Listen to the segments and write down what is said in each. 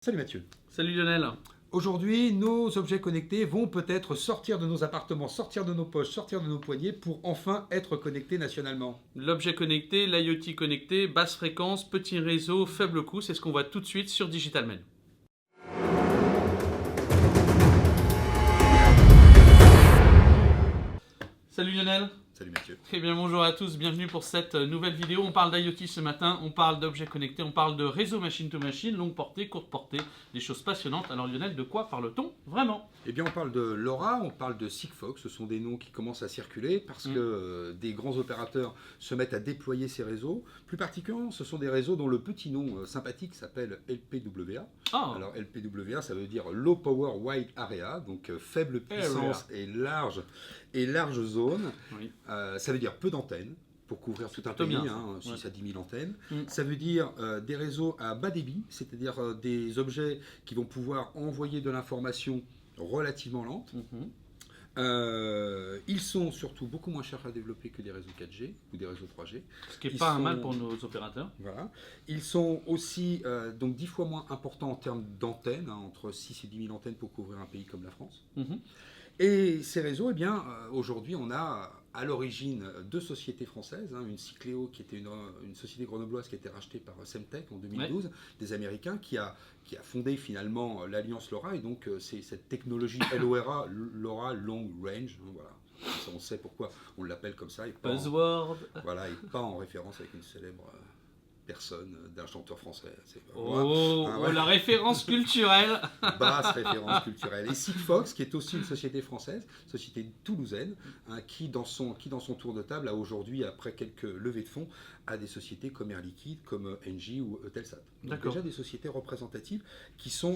Salut Mathieu. Salut Lionel. Aujourd'hui, nos objets connectés vont peut-être sortir de nos appartements, sortir de nos poches, sortir de nos poignets pour enfin être connectés nationalement. L'objet connecté, l'IoT connecté, basse fréquence, petit réseau, faible coût, c'est ce qu'on voit tout de suite sur Digitalmen. Salut Lionel. Salut Mathieu. Très bien, bonjour à tous, bienvenue pour cette nouvelle vidéo. On parle d'IoT ce matin, on parle d'objets connectés, on parle de réseau machine-to-machine, longue portée, courte portée, des choses passionnantes. Alors Lionel, de quoi parle-t-on vraiment? Eh bien, on parle de LoRa, on parle de Sigfox, ce sont des noms qui commencent à circuler parce que des grands opérateurs se mettent à déployer ces réseaux. Plus particulièrement, ce sont des réseaux dont le petit nom sympathique s'appelle LPWA. Ah, Alors LPWA, ça veut dire Low Power Wide Area, donc faible puissance et large zone. oui. Ça veut dire peu d'antennes pour couvrir tout un pays, bien, 6 ouais. à 10 000 antennes. Mm. Ça veut dire des réseaux à bas débit, c'est-à-dire des objets qui vont pouvoir envoyer de l'information relativement lente. Mhm. Ils sont surtout beaucoup moins chers à développer que des réseaux 4G ou des réseaux 3G. Ce qui n'est Ils pas un sont- mal pour nos opérateurs. Voilà. Ils sont aussi donc 10 fois moins importants en termes d'antennes, entre 6 et 10 000 antennes pour couvrir un pays comme la France. Mhm. Et ces réseaux, eh bien, aujourd'hui, on a à l'origine deux sociétés françaises, une Cycléo qui était une société grenobloise qui a été rachetée par Semtech en 2012, des Américains, qui a fondé finalement l'alliance LoRa, et donc c'est cette technologie LoRa, LoRa Long Range, voilà. Ça, on sait pourquoi on l'appelle comme ça, et pas, Buzzword. voilà, et pas en référence avec une célèbre personne d'un chanteur français. C'est Oh, ouais. la référence culturelle. Basse référence culturelle. Et Sigfox, qui est aussi une société française, société toulousaine, qui dans son tour de table a aujourd'hui, après quelques levées de fonds, a des sociétés comme Air Liquide, comme Engie ou Eutelsat. Donc D'accord. déjà des sociétés représentatives qui sont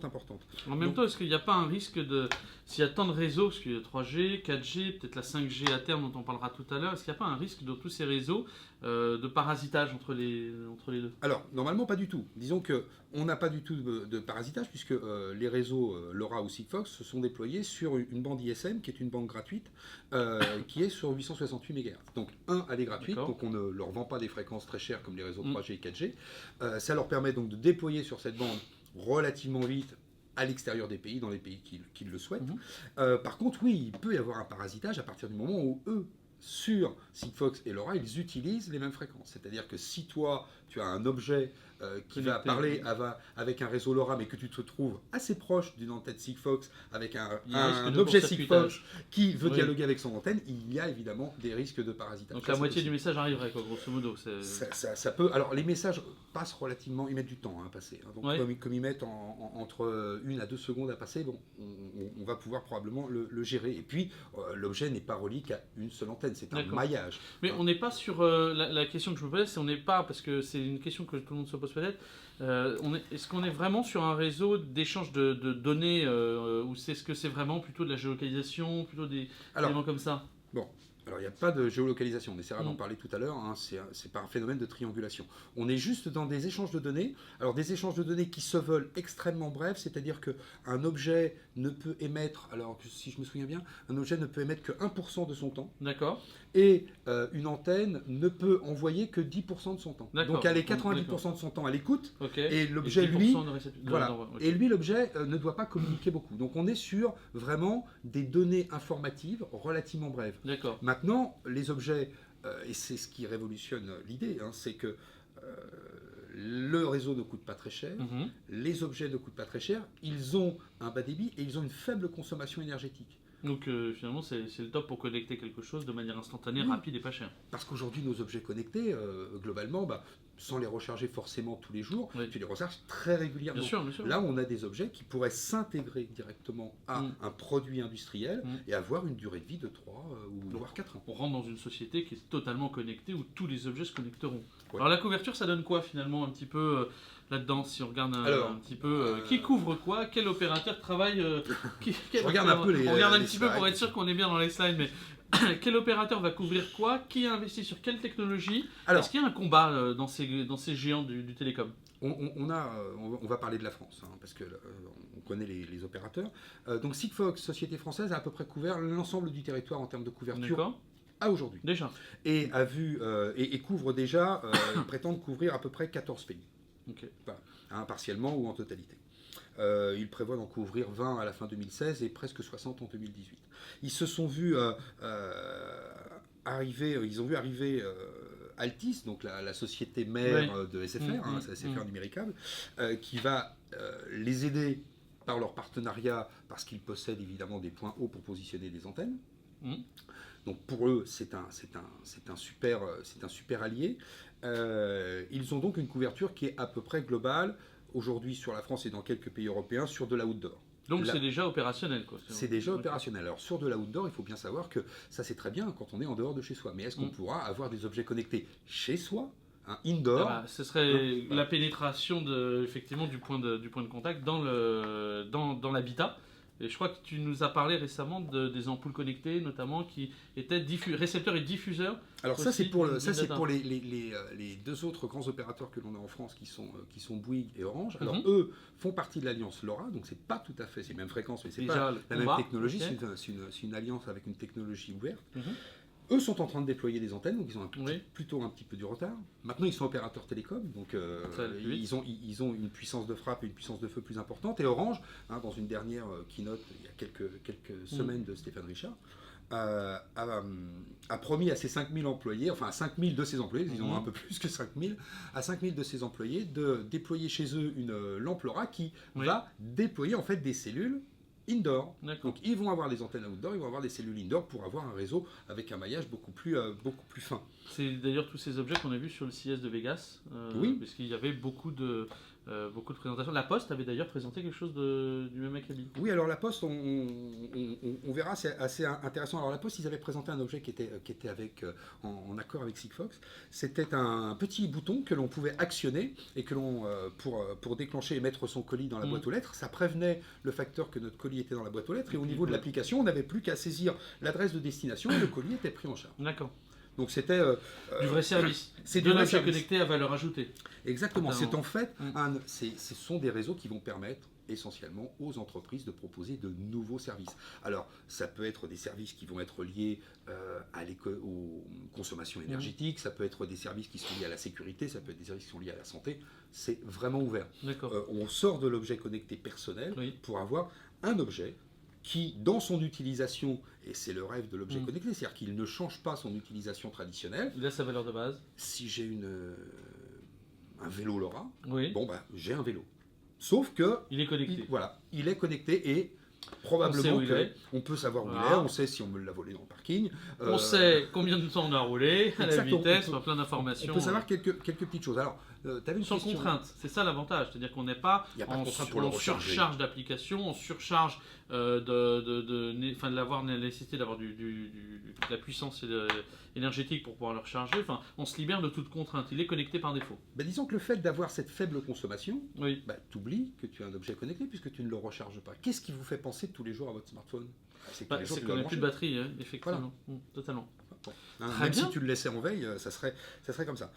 importantes. En même temps, est-ce qu'il n'y a pas un risque de... S'il y a tant de réseaux, parce qu'il y a 3G, 4G, peut-être la 5G à terme dont on parlera tout à l'heure, est-ce qu'il n'y a pas un risque dans tous ces réseaux de parasitage entre les deux? Alors, normalement, pas du tout. Disons qu'on n'a pas du tout de parasitage, puisque les réseaux LoRa ou Sigfox se sont déployés sur une bande ISM, qui est une bande gratuite, qui est sur 868 MHz. Donc, elle est gratuite, D'accord. donc on ne leur vend pas des fréquences très chères comme les réseaux 3G et 4G. Ça leur permet donc de déployer sur cette bande relativement vite à l'extérieur des pays, dans les pays qui le souhaitent. Par contre, oui, il peut y avoir un parasitage à partir du moment où eux, sur Sigfox et LoRa, ils utilisent les mêmes fréquences. C'est-à-dire que si toi, tu as un objet qui va Connecté, parler avec un réseau LoRa, mais que tu te trouves assez proche d'une antenne Sigfox, avec Il y a un risque un de objet court-circuitage. Sigfox qui veut Oui. dialoguer avec son antenne, il y a évidemment des risques de parasitage. Donc Ça, la c'est moitié du possible. message arriverait, quoi, grosso modo. Ça peut. Alors les messages passent relativement, ils mettent du temps à passer. Donc Ouais. comme ils mettent entre 1 à 2 secondes à passer, bon, on va pouvoir probablement le gérer. Et puis l'objet n'est pas relié qu'à une seule antenne, c'est un D'accord. maillage. Mais on n'est pas sur la question que je me posais, c'est on n'est pas, parce que c'est une question que tout le monde se pose peut-être, est-ce qu'on est vraiment sur un réseau d'échange de données ou est-ce que c'est vraiment plutôt de la géolocalisation, plutôt des Alors, éléments comme ça? bon, alors il n'y a pas de géolocalisation, on essaiera d'en Mm. parler tout à l'heure, c'est par un phénomène de triangulation. On est juste dans des échanges de données, alors des échanges de données qui se veulent extrêmement brefs, c'est-à-dire qu'un objet ne peut émettre, alors si je me souviens bien, un objet ne peut émettre que 1% de son temps, D'accord. et une antenne ne peut envoyer que 10% de son temps. D'accord. Donc elle est 90% de son temps à l'écoute, Ok. et l'objet, 10% lui, de voilà. d'envoi, ok. Et lui, l'objet, ne doit pas communiquer beaucoup. Donc on est sur vraiment des données informatives relativement brèves. D'accord. Maintenant, les objets, et c'est ce qui révolutionne l'idée, c'est que le réseau ne coûte pas très cher, Mhm. les objets ne coûtent pas très cher, ils ont un bas débit et ils ont une faible consommation énergétique. Donc finalement c'est le top pour connecter quelque chose de manière instantanée, Oui. rapide et pas chère. Parce qu'aujourd'hui, nos objets connectés, globalement, sans les recharger forcément tous les jours, Oui. tu les recharges très régulièrement. Bien sûr, bien sûr. Là, on a des objets qui pourraient s'intégrer directement à un produit industriel et avoir une durée de vie de 3 ou voire 4 ans. On rentre dans une société qui est totalement connectée où tous les objets se connecteront. Ouais. Alors la couverture, ça donne quoi finalement un petit peu là-dedans si on regarde Alors, un petit peu qui couvre quoi, quel opérateur travaille Je regarde un peu les On regarde un les petit peu pour slides. être sûr qu'on est bien dans les slides, mais quel opérateur va couvrir quoi, qui a investi sur quelle technologie? Alors, Est-ce qu'il y a un combat dans ces géants du télécom? on va parler de la France, parce que on connaît les opérateurs. Donc Sigfox, société française, a à peu près couvert l'ensemble du territoire en termes de couverture D'accord. à aujourd'hui. Déjà. Et couvre déjà, ils prétendent couvrir à peu près 14 pays. Ok. Voilà, hein, partiellement ou en totalité. Il prévoit d'en couvrir 20 à la fin 2016 et presque 60 en 2018. Ils se sont vus arriver, ils ont vu arriver Altis, donc la société mère de SFR, c'est SFR Numéricable, qui va les aider par leur partenariat, parce qu'ils possèdent évidemment des points hauts pour positionner des antennes. Donc pour eux, c'est un super allié. Ils ont donc une couverture qui est à peu près globale, aujourd'hui sur la France et dans quelques pays européens, sur de l'outdoor. Donc c'est déjà opérationnel, quoi. C'est déjà opérationnel. Alors sur de l'outdoor, il faut bien savoir que ça c'est très bien quand on est en dehors de chez soi. Mais est-ce qu'on pourra avoir des objets connectés chez soi, indoor? Ce serait la pénétration effectivement du point de contact dans l'habitat. Et je crois que tu nous as parlé récemment des ampoules connectées, notamment, qui étaient récepteurs et diffuseurs. Alors ça, c'est pour les deux autres grands opérateurs que l'on a en France, qui sont Bouygues et Orange. Alors eux font partie de l'alliance LoRa, donc c'est pas tout à fait, c'est la même fréquence, mais c'est pas la même technologie. Okay. C'est une alliance avec une technologie ouverte. Eux sont en train de déployer des antennes, donc ils ont plutôt un petit peu du retard. Maintenant, ils sont opérateurs télécom, donc ils ont une puissance de frappe et une puissance de feu plus importante. Et Orange, dans une dernière keynote, il y a quelques semaines de Stéphane Richard, a promis à ses 5000 employés, enfin à 5000 de ses employés, ils en ont un peu plus que 5000, à 5000 de ses employés, de déployer chez eux une lampe LoRa qui va déployer en fait des cellules indoor. Donc ils vont avoir des antennes outdoor, ils vont avoir des cellules indoor pour avoir un réseau avec un maillage beaucoup plus fin. C'est d'ailleurs tous ces objets qu'on a vus sur le CES de Vegas, parce qu'il y avait beaucoup de présentations. La Poste avait d'ailleurs présenté quelque chose du même acabit. Oui, alors la Poste, on verra, c'est assez intéressant. Alors la Poste, ils avaient présenté un objet qui était en accord avec Sigfox. C'était un petit bouton que l'on pouvait actionner et que l'on pour déclencher et mettre son colis dans la boîte aux lettres. Ça prévenait le facteur que notre colis était dans la boîte aux lettres, et au niveau de l'application, on n'avait plus qu'à saisir l'adresse de destination et le colis était pris en charge. D'accord. Donc c'était du vrai service. C'est de l'objet connecté à valeur ajoutée. Exactement. C'est en fait, ce sont des réseaux qui vont permettre essentiellement aux entreprises de proposer de nouveaux services. Alors, ça peut être des services qui vont être liés aux consommations énergétiques, ça peut être des services qui sont liés à la sécurité, ça peut être des services qui sont liés à la santé. C'est vraiment ouvert. On sort de l'objet connecté personnel pour avoir un objet qui, dans son utilisation, et c'est le rêve de l'objet connecté, c'est-à-dire qu'il ne change pas son utilisation traditionnelle. Il a sa valeur de base. Si j'ai un vélo LoRa, j'ai un vélo. Sauf que... Il est connecté. Il est connecté et probablement on peut savoir où il est, on sait si on me l'a volé dans le parking. On sait combien de temps on a roulé, à la vitesse, plein d'informations. On peut savoir quelques petites choses. Alors, sans contrainte, c'est ça l'avantage, c'est-à-dire qu'on n'est pas en surcharge d'application, en surcharge d'avoir la nécessité d'avoir de la puissance énergétique pour pouvoir le recharger. Enfin, on se libère de toute contrainte, il est connecté par défaut. Disons que le fait d'avoir cette faible consommation, t'oublies que tu as un objet connecté puisque tu ne le recharges pas. Qu'est-ce qui vous fait penser tous les jours à votre smartphone? C'est qu'on n'a plus de batterie, effectivement. Voilà. Totalement. Même si tu le laissais en veille, ça serait comme ça.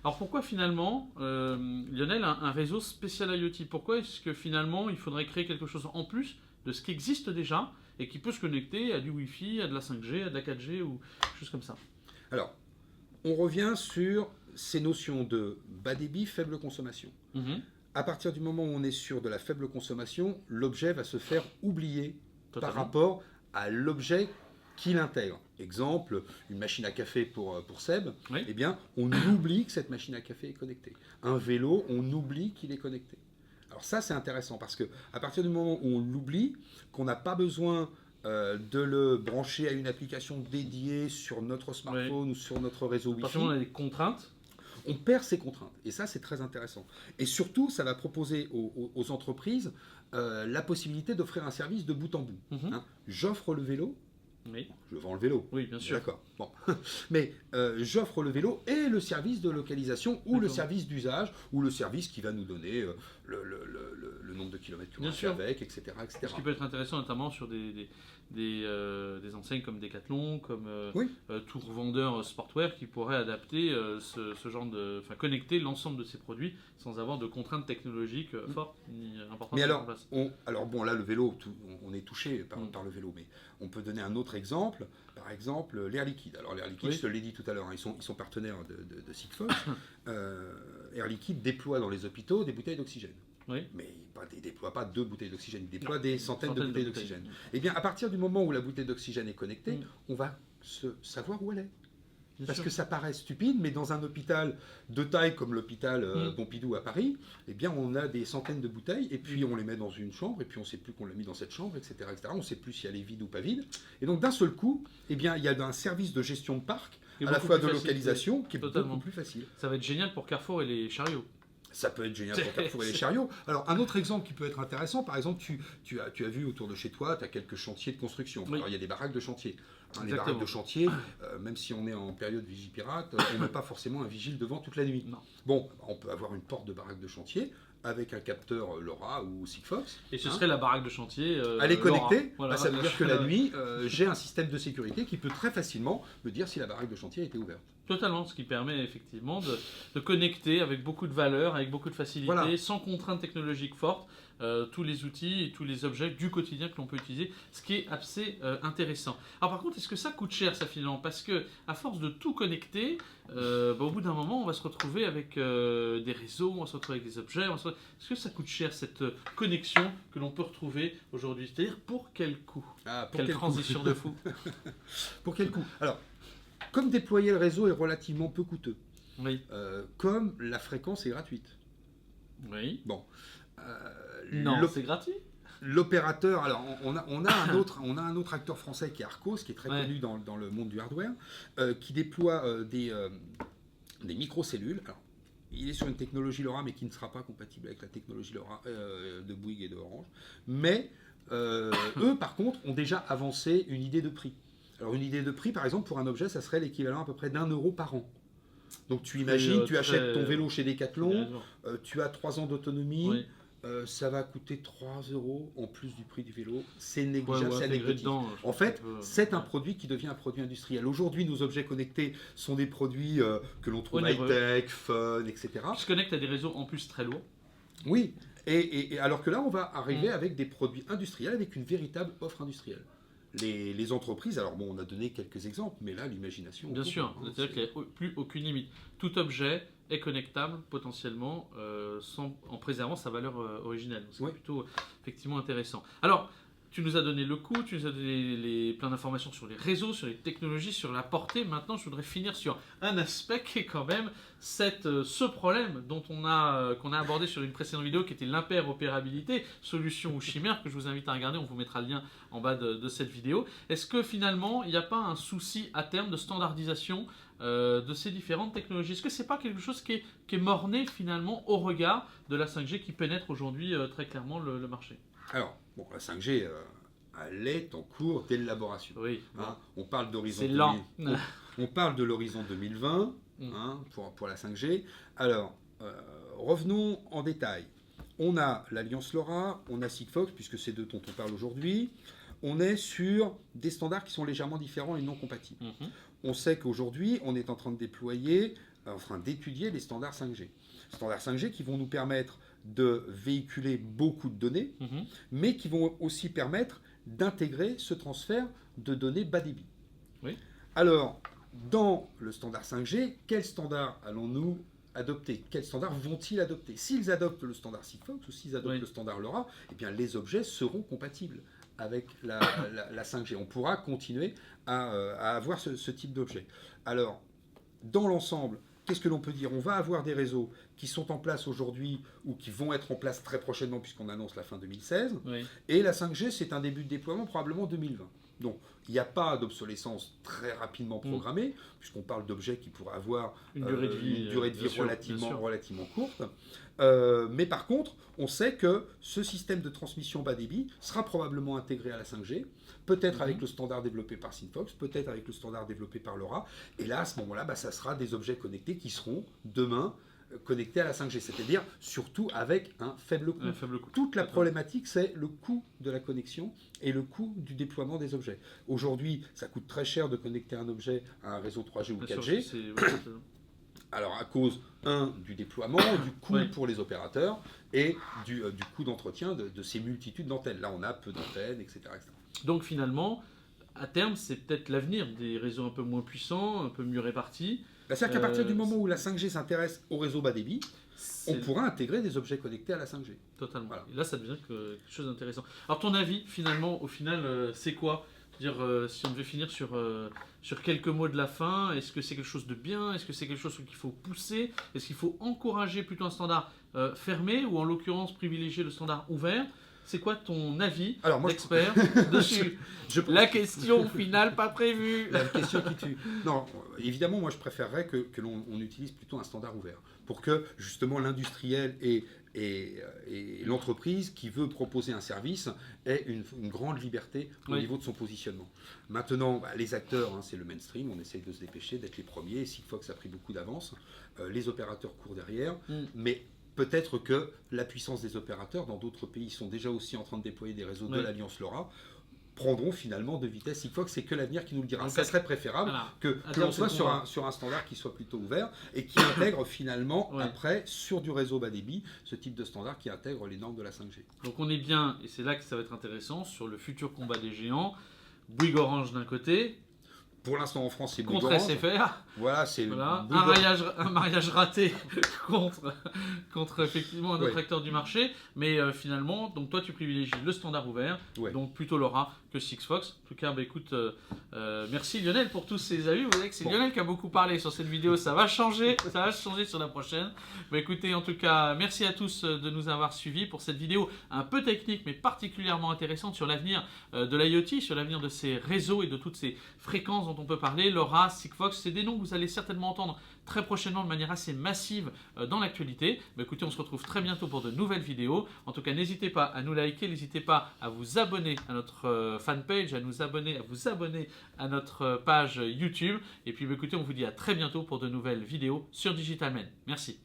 Alors pourquoi finalement, Lionel, un réseau spécial IoT? Pourquoi est-ce que finalement il faudrait créer quelque chose en plus de ce qui existe déjà et qui peut se connecter à du Wi-Fi, à de la 5G, à de la 4G ou des choses comme ça? Alors, on revient sur ces notions de bas débit, faible consommation. À partir du moment où on est sur de la faible consommation, l'objet va se faire oublier par rapport à l'objet qui l'intègre. Exemple, une machine à café pour Seb, eh bien, on oublie que cette machine à café est connectée. Un vélo, on oublie qu'il est connecté. Alors ça, c'est intéressant parce que à partir du moment où on l'oublie, qu'on n'a pas besoin de le brancher à une application dédiée sur notre smartphone ou sur notre réseau Wi-Fi. Parce qu'on a des contraintes. On perd ces contraintes. Et ça, c'est très intéressant. Et surtout, ça va proposer aux entreprises la possibilité d'offrir un service de bout en bout. J'offre le vélo. Je vends le vélo. Oui, bien sûr. D'accord. Bon. Mais j'offre le vélo et le service de localisation ou le service d'usage ou le service qui va nous donner le nombre de kilomètres Bien sûr. avec, etc., etc. Ce qui peut être intéressant notamment sur des enseignes comme Decathlon, comme tout revendeur sportwear qui pourrait adapter ce genre de... Enfin, connecter l'ensemble de ses produits sans avoir de contraintes technologiques fortes ni importantes. Mais alors bon, là, le vélo, on est touché par le vélo, mais on peut donner un autre exemple. Par exemple, l'Air Liquide. Alors, l'Air Liquide, je te l'ai dit tout à l'heure, ils sont partenaires de Sigfox. Air Liquide déploie dans les hôpitaux des bouteilles d'oxygène. Oui. Mais il ne déploie pas 2 bouteilles d'oxygène, il déploie des centaines de bouteilles d'oxygène. Et bien, à partir du moment où la bouteille d'oxygène est connectée, on va savoir où elle est. Parce que ça paraît stupide, mais dans un hôpital de taille comme l'hôpital Pompidou à Paris, eh bien, on a des centaines de bouteilles, et puis on les met dans une chambre, et puis on ne sait plus qu'on l'a mis dans cette chambre, etc., etc. On ne sait plus si elle est vide ou pas vide. Et donc, d'un seul coup, eh bien, il y a un service de gestion de parc, à la fois de localisation, qui est beaucoup plus facile. Ça va être génial pour Carrefour et les chariots. Ça peut être génial pour Carrefour et les chariots. Alors, un autre exemple qui peut être intéressant, par exemple, tu as vu autour de chez toi, tu as quelques chantiers de construction. Alors, il y a des baraques de chantier. Les baraques de chantier, même si on est en période Vigipirate, on n'a pas forcément un vigile devant toute la nuit. Non. Bon, on peut avoir une porte de baraque de chantier avec un capteur LoRa ou Sigfox. Et ce serait la baraque de chantier. Elle est connectée, voilà, ça veut dire que la nuit, j'ai un système de sécurité qui peut très facilement me dire si la baraque de chantier a été ouverte. Totalement, ce qui permet effectivement de connecter avec beaucoup de valeur, avec beaucoup de facilité, sans contraintes technologiques fortes, tous les outils et tous les objets du quotidien que l'on peut utiliser, ce qui est assez intéressant. Alors par contre, est-ce que ça coûte cher ça finalement? Parce que à force de tout connecter, au bout d'un moment, on va se retrouver avec des réseaux, on va se retrouver avec des objets. Est-ce que ça coûte cher cette connexion que l'on peut retrouver aujourd'hui? C'est-à-dire pour quel coût? Quelle transition de fou. Pour quel coût? Alors, comme déployer le réseau est relativement peu coûteux, comme la fréquence est gratuite. Oui. Bon. Non, c'est gratuit. L'opérateur, alors on a un autre acteur français qui est Arcos, qui est très connu dans le monde du hardware, qui déploie des microcellules. Alors, il est sur une technologie LoRa, mais qui ne sera pas compatible avec la technologie LoRa de Bouygues et de Orange. Mais eux, par contre, ont déjà avancé une idée de prix. Alors une idée de prix, par exemple, pour un objet, ça serait l'équivalent à peu près d'€1 par an. Donc tu imagines, tu achètes ton vélo chez Decathlon, tu as 3 ans d'autonomie, ça va coûter 3 € en plus du prix du vélo. C'est négligeable, c'est anecdotique. En fait, c'est un produit qui devient un produit industriel. Aujourd'hui, nos objets connectés sont des produits que l'on trouve high-tech, fun, etc. Qui se connectent à des réseaux en plus très lourds. Oui, et alors que là, on va arriver avec des produits industriels, avec une véritable offre industrielle. Les entreprises, alors bon, on a donné quelques exemples, mais là, l'imagination... Bien sûr, c'est-à-dire qu'il n'y a plus aucune limite. Tout objet est connectable potentiellement en préservant sa valeur originelle. C'est plutôt effectivement intéressant. Alors, tu nous as donné le coût, tu nous as donné plein d'informations sur les réseaux, sur les technologies, sur la portée. Maintenant, je voudrais finir sur un aspect qui est quand même ce problème qu'on a abordé sur une précédente vidéo qui était l'interopérabilité, solution ou chimère, que je vous invite à regarder. On vous mettra le lien en bas de cette vidéo. Est-ce que finalement, il n'y a pas un souci à terme de standardisation de ces différentes technologies? Est-ce que ce n'est pas quelque chose qui est morné finalement au regard de la 5G qui pénètre aujourd'hui très clairement le marché? Alors, bon, la 5G, elle est en cours d'élaboration. Oui. On parle d'horizon. C'est lent. On parle de l'horizon 2020 pour la 5G. Alors, revenons en détail. On a l'Alliance LoRa, on a Sigfox, puisque c'est de dont on parle aujourd'hui. On est sur des standards qui sont légèrement différents et non compatibles. On sait qu'aujourd'hui, on est en train de d'étudier les standards 5G. Standards 5G qui vont nous permettre de véhiculer beaucoup de données, mais qui vont aussi permettre d'intégrer ce transfert de données bas débit. Oui. Alors, dans le standard 5G, quel standard allons-nous adopter? Quels standards vont-ils adopter? S'ils adoptent le standard Sigfox ou s'ils adoptent le standard LoRa, eh bien, les objets seront compatibles avec la 5G. On pourra continuer à avoir ce type d'objet. Alors, dans l'ensemble, qu'est-ce que l'on peut dire? On va avoir des réseaux qui sont en place aujourd'hui ou qui vont être en place très prochainement puisqu'on annonce la fin 2016. Et la 5G, c'est un début de déploiement probablement 2020. Donc, il n'y a pas d'obsolescence très rapidement programmée, puisqu'on parle d'objets qui pourraient avoir une durée de vie relativement courte. Mais par contre, on sait que ce système de transmission bas débit sera probablement intégré à la 5G, peut-être avec le standard développé par Sigfox, peut-être avec le standard développé par LoRa. Et là, à ce moment-là, ça sera des objets connectés qui seront demain connectés à la 5G, c'est-à-dire surtout avec un faible coût. Toute la problématique, c'est le coût de la connexion et le coût du déploiement des objets. Aujourd'hui, ça coûte très cher de connecter un objet à un réseau 3G ou 4G. Alors, à cause, du déploiement, du coût pour les opérateurs et du coût d'entretien de ces multitudes d'antennes. Là, on a peu d'antennes, etc., etc. Donc, finalement, à terme, c'est peut-être l'avenir des réseaux un peu moins puissants, un peu mieux répartis. C'est-à-dire qu'à partir du moment où la 5G s'intéresse au réseau bas débit, on pourra intégrer des objets connectés à la 5G. Totalement. Voilà. Et là, ça devient quelque chose d'intéressant. Alors, ton avis, finalement, au final, c'est quoi ? Dire, si on devait finir sur quelques mots de la fin, est-ce que c'est quelque chose de bien? Est-ce que c'est quelque chose qu'il faut pousser? Est-ce qu'il faut encourager plutôt un standard fermé ou en l'occurrence privilégier le standard ouvert? C'est quoi ton avis d'expert dessus? La question finale pas prévue. La question qui tue. Non, évidemment, moi je préférerais que l'on utilise plutôt un standard ouvert pour que justement l'industriel et l'entreprise qui veut proposer un service ait une grande liberté au niveau de son positionnement. Maintenant, les acteurs, c'est le mainstream, on essaye de se dépêcher d'être les premiers. Sigfox a pris beaucoup d'avance. Les opérateurs courent derrière, mais peut-être que la puissance des opérateurs, dans d'autres pays, sont déjà aussi en train de déployer des réseaux de l'Alliance LoRa, prendront finalement de vitesse. Sigfox, c'est que l'avenir qui nous le dira. Ça serait préférable que l'on soit sur un standard qui soit plutôt ouvert et qui intègre finalement après, sur du réseau bas débit, ce type de standard qui intègre les normes de la 5G. Donc on est bien, et c'est là que ça va être intéressant, sur le futur combat des géants. Bouygues Orange d'un côté. Pour l'instant en France, c'est contre SFR. Voilà, c'est un mariage raté contre effectivement un autre acteur du marché. Mais finalement, donc toi tu privilégies le standard ouvert, donc plutôt LoRa que Sigfox. En tout cas, écoute, merci Lionel pour tous ces avis. Vous voyez que c'est Lionel qui a beaucoup parlé sur cette vidéo. Ça va changer sur la prochaine. Écoutez, en tout cas, merci à tous de nous avoir suivis pour cette vidéo un peu technique, mais particulièrement intéressante sur l'avenir de l'IoT, sur l'avenir de ces réseaux et de toutes ces fréquences dont on peut parler. LoRa, Sigfox, c'est des noms que vous allez certainement entendre très prochainement de manière assez massive dans l'actualité. Écoutez, on se retrouve très bientôt pour de nouvelles vidéos. En tout cas, n'hésitez pas à nous liker, n'hésitez pas à vous abonner à notre fanpage, à vous abonner à notre page YouTube. Et puis écoutez, on vous dit à très bientôt pour de nouvelles vidéos sur Digital Men. Merci.